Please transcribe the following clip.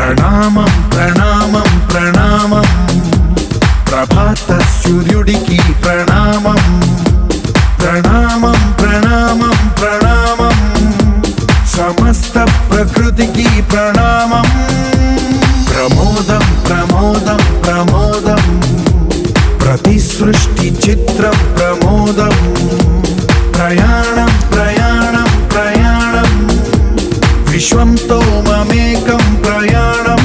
ప్రణామం ప్రణామం ప్రణామం ప్రభాత సూర్యుడికి ప్రణామం ప్రణామం ప్రణామం ప్రణామం సమస్త ప్రకృతికి ప్రణామం ప్రమోదం ప్రమోదం ప్రమోదం ప్రతి సృష్టి చిత్ర ప్రమోదం ప్రయాణం ప్రయాణం ప్రయాణం విశ్వంతో మమేకం ప్రయాణం